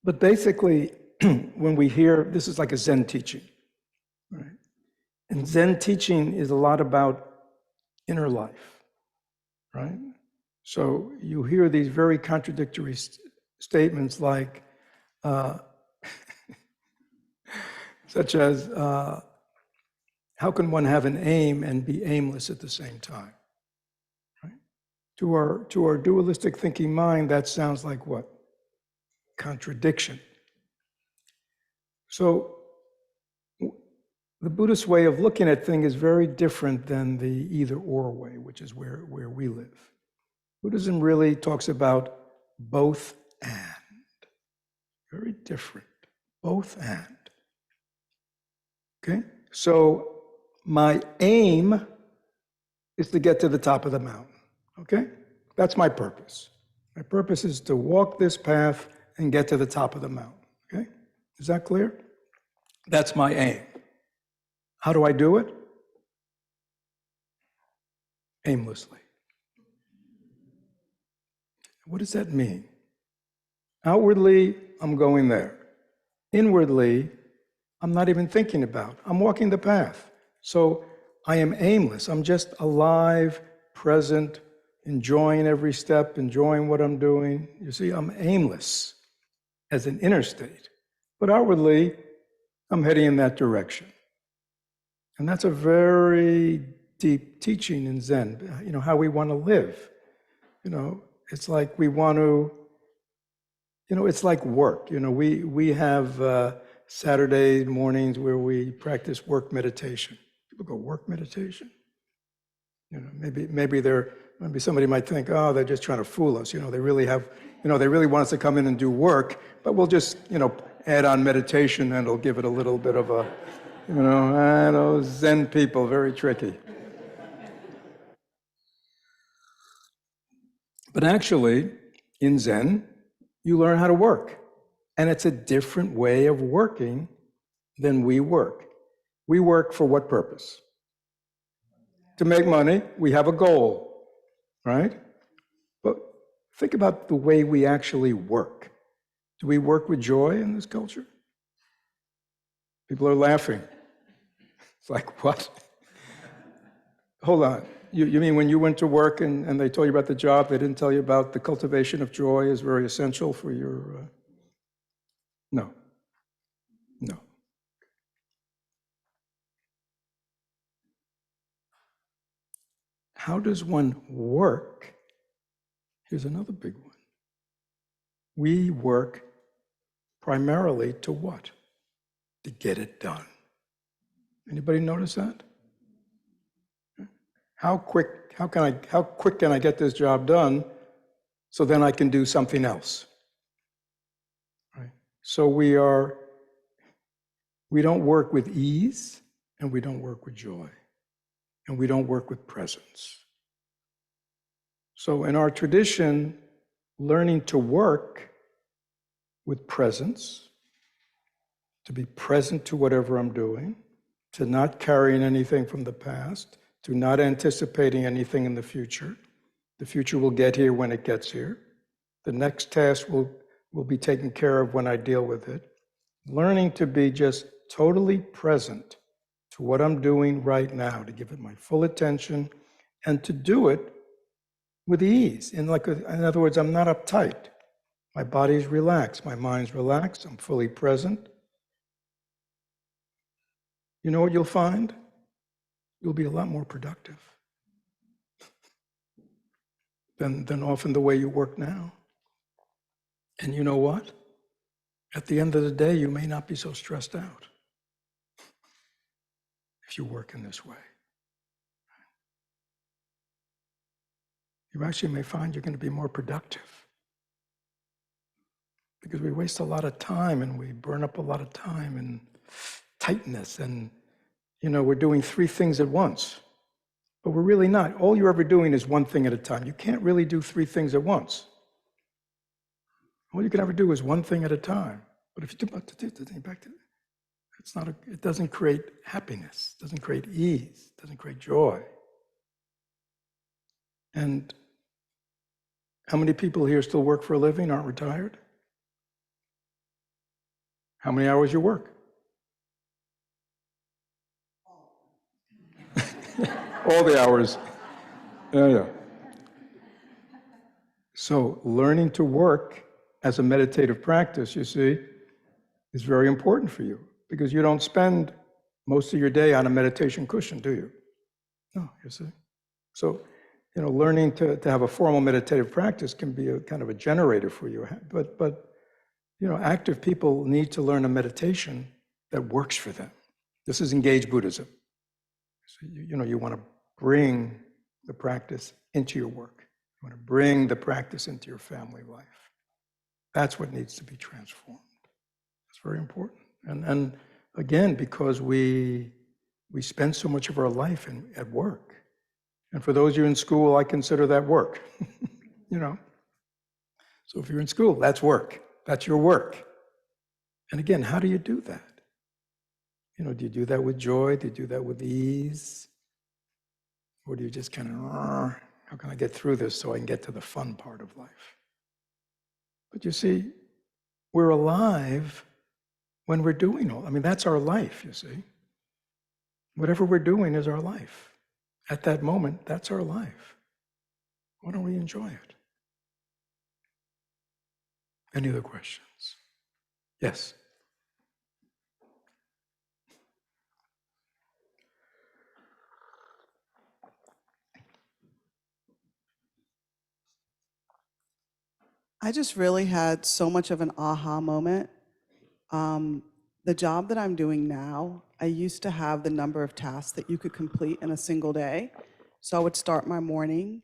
But basically, when we hear, this is like a Zen teaching, right? And Zen teaching is a lot about inner life, right? So you hear these very contradictory statements like, such as, how can one have an aim and be aimless at the same time? Right? To our dualistic thinking mind, that sounds like what? Contradiction. So the Buddhist way of looking at things is very different than the either-or way, which is where we live. Buddhism really talks about both and. Very different. Both and. Okay? So my aim is to get to the top of the mountain. Okay? That's my purpose. My purpose is to walk this path and get to the top of the mountain. Okay? Is that clear? That's my aim. How do I do it? Aimlessly. What does that mean? Outwardly, I'm going there. Inwardly, I'm not even thinking about. I'm walking the path. So I am aimless. I'm just alive, present, enjoying every step, enjoying what I'm doing. You see, I'm aimless as an inner state. But outwardly, I'm heading in that direction. And that's a very deep teaching in Zen, how we want to live. It's like we want to, it's like work. We have Saturday mornings where we practice work meditation. People go, work meditation? Maybe somebody might think, oh, they're just trying to fool us. They really want us to come in and do work, but we'll just, add on meditation and it'll give it a little bit of a, Zen people, very tricky. But actually, in Zen, you learn how to work. And it's a different way of working than we work. We work for what purpose? To make money. We have a goal, right? But think about the way we actually work. Do we work with joy in this culture? People are laughing. It's like, what? Hold on. You mean when you went to work and they told you about the job, they didn't tell you about the cultivation of joy is very essential for your... No. How does one work? Here's another big one. We work primarily to what? To get it done. Anybody notice that? How quick can I get this job done so then I can do something else? Right? So we are We don't work with ease, and we don't work with joy, and we don't work with presence. So in our tradition, learning to work with presence, to be present to whatever I'm doing, to not carrying anything from the past, to not anticipating anything in the future. The future will get here when it gets here. The next task will be taken care of when I deal with it. Learning to be just totally present to what I'm doing right now, to give it my full attention, and to do it with ease. In other words, I'm not uptight. My body's relaxed, my mind's relaxed, I'm fully present. You know what you'll find? You'll be a lot more productive than often the way you work now. And you know what? At the end of the day, you may not be so stressed out if you work in this way. You actually may find you're going to be more productive, because we waste a lot of time and we burn up a lot of time in tightness, and we're doing 3 things at once, but we're really not. All you're ever doing is 1 thing at a time. You can't really do 3 things at once. All you can ever do is 1 thing at a time. But if you do back to it doesn't create happiness, doesn't create ease, doesn't create joy. And how many people here still work for a living, aren't retired? How many hours you work? All the hours. Yeah. So learning to work as a meditative practice, you see, is very important for you, because you don't spend most of your day on a meditation cushion, do you? No, you see. So, learning to have a formal meditative practice can be a kind of a generator for you. But active people need to learn a meditation that works for them. This is engaged Buddhism. So, you want to bring the practice into your work. You want to bring the practice into your family life. That's what needs to be transformed. It's very important. And again, because we spend so much of our life at work. And for those of you in school, I consider that work. So if you're in school, that's work. That's your work. And again, how do you do that? Do you do that with joy? Do you do that with ease? Or do you just kind of, how can I get through this so I can get to the fun part of life? But you see, we're alive when we're doing that's our life, you see. Whatever we're doing is our life. At that moment, that's our life. Why don't we enjoy it? Any other questions? Yes. I just really had so much of an aha moment. The job that I'm doing now, I used to have the number of tasks that you could complete in a single day. So I would start my morning,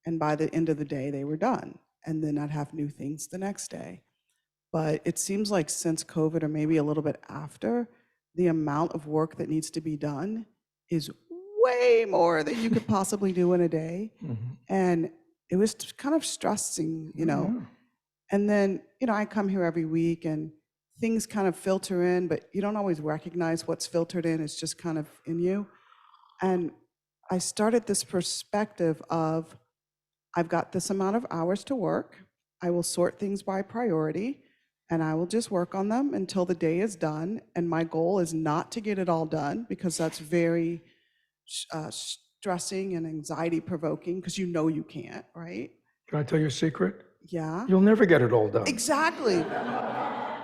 and by the end of the day, they were done. And then I'd have new things the next day. But it seems like since COVID, or maybe a little bit after, the amount of work that needs to be done is way more than you could possibly do in a day. And it was kind of stressing, Yeah. And then, I come here every week and things kind of filter in, but you don't always recognize what's filtered in. It's just kind of in you. And I started this perspective of, I've got this amount of hours to work. I will sort things by priority, and I will just work on them until the day is done. And my goal is not to get it all done, because that's very stressing and anxiety provoking, because you can't, right? Can I tell you a secret? Yeah. You'll never get it all done. Exactly.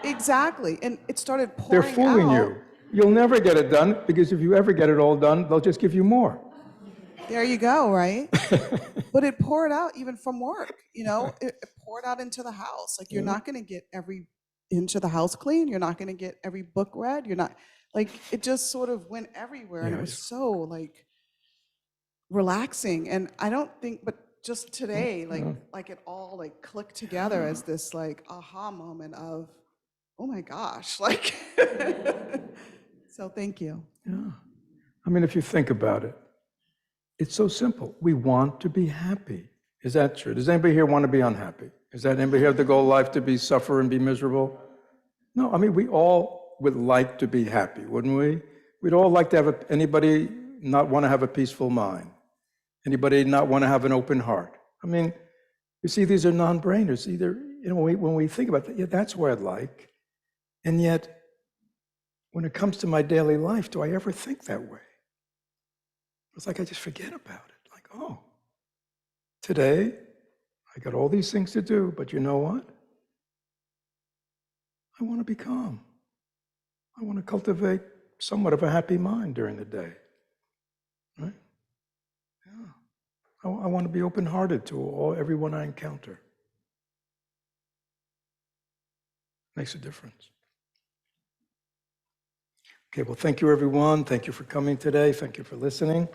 Exactly. And it started They're pouring fooling out. you. You'll never get it done, because if you ever get it all done, they'll just give you more. There you go, right? But it poured out even from work, it poured out into the house. Like, you're not going to get every inch of the house clean. You're not going to get every book read. You're not, it just sort of went everywhere. And it was so relaxing. And I don't think, but just today, it all clicked together as this aha moment of, oh my gosh, like, so thank you. Yeah. I mean, if you think about it, it's so simple. We want to be happy. Is that true? Does anybody here want to be unhappy? Is that anybody here have the goal of life to be suffer and be miserable? No, I mean, we all would like to be happy, wouldn't we? We'd all like to have anybody not want to have a peaceful mind? Anybody not want to have an open heart? I mean, you see, these are non-brainers. Either, when we think about that, yeah, that's what I'd like. And yet, when it comes to my daily life, do I ever think that way? It's like I just forget about it. Like, oh, today, I got all these things to do, but you know what? I want to be calm. I want to cultivate somewhat of a happy mind during the day. Right? Yeah. I want to be open-hearted to everyone I encounter. Makes a difference. Okay, well, thank you, everyone. Thank you for coming today. Thank you for listening.